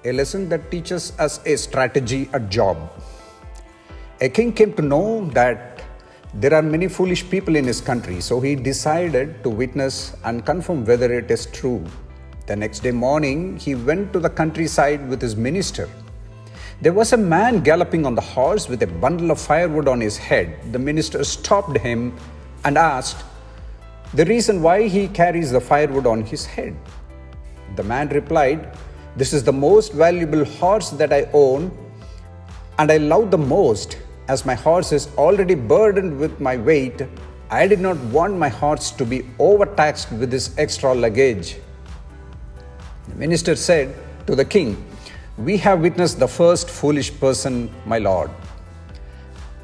a lesson that teaches us a strategy at job. A king came to know that there are many foolish people in his country, so he decided to witness and confirm whether it is true. The next day morning, he went to the countryside with his minister. There was a man galloping on the horse with a bundle of firewood on his head. The minister stopped him and asked the reason why he carries the firewood on his head. The man replied, "This is the most valuable horse that I own, and I love the most. As my horse is already burdened with my weight, I did not want my horse to be overtaxed with this extra luggage." The minister said to the king, "We have witnessed the first foolish person, my lord."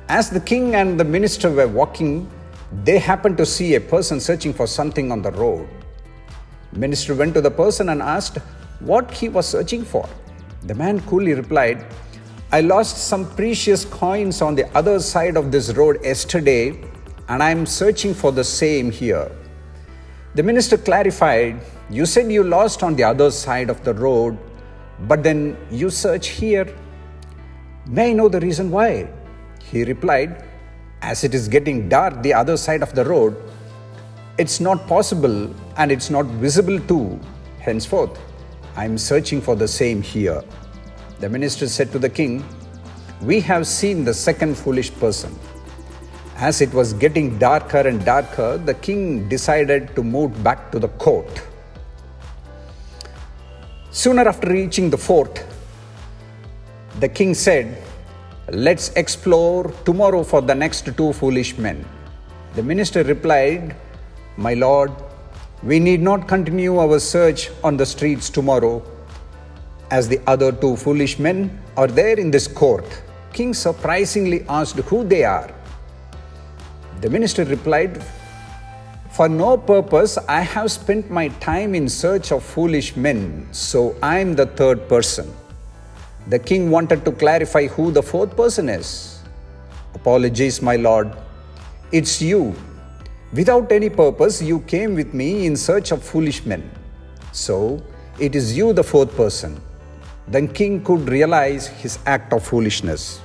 As the king and the minister were walking, they happened to see a person searching for something on the road. The minister went to the person and asked what he was searching for. The man coolly replied, "I lost some precious coins on the other side of this road yesterday, and I am searching for the same here." The minister clarified, "You said you lost on the other side of the road, but then you search here. May I know the reason why?" He replied, "As it is getting dark the other side of the road, it's not possible and it's not visible too. Henceforth, I am searching for the same here." The minister said to the king, "We have seen the second foolish person." As it was getting darker and darker, the king decided to move back to the court. Sooner after reaching the fort, the king said, "Let's explore tomorrow for the next two foolish men." The minister replied, "My lord, we need not continue our search on the streets tomorrow, as the other two foolish men are there in this court." King surprisingly asked who they are. The minister replied, "For no purpose I have spent my time in search of foolish men, so I am the third person." The king wanted to clarify who the fourth person is. "Apologies, my lord. It's you. Without any purpose, you came with me in search of foolish men. So, it is you the fourth person." Then king could realize his act of foolishness.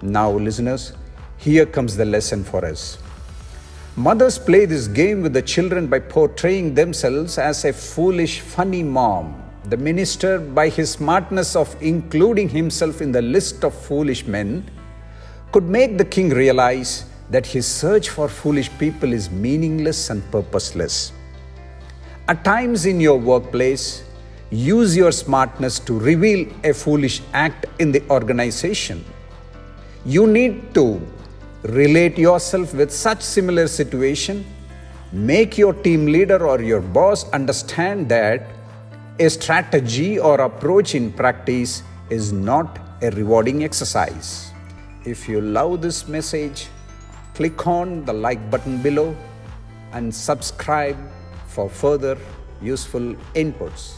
Now, listeners, here comes the lesson for us. Mothers play this game with the children by portraying themselves as a foolish, funny mom. The minister, by his smartness of including himself in the list of foolish men, could make the king realize that his search for foolish people is meaningless and purposeless. At times in your workplace, use your smartness to reveal a foolish act in the organization. You need to relate yourself with such similar situation. Make your team leader or your boss understand that a strategy or approach in practice is not a rewarding exercise. If you love this message, click on the like button below and subscribe for further useful inputs.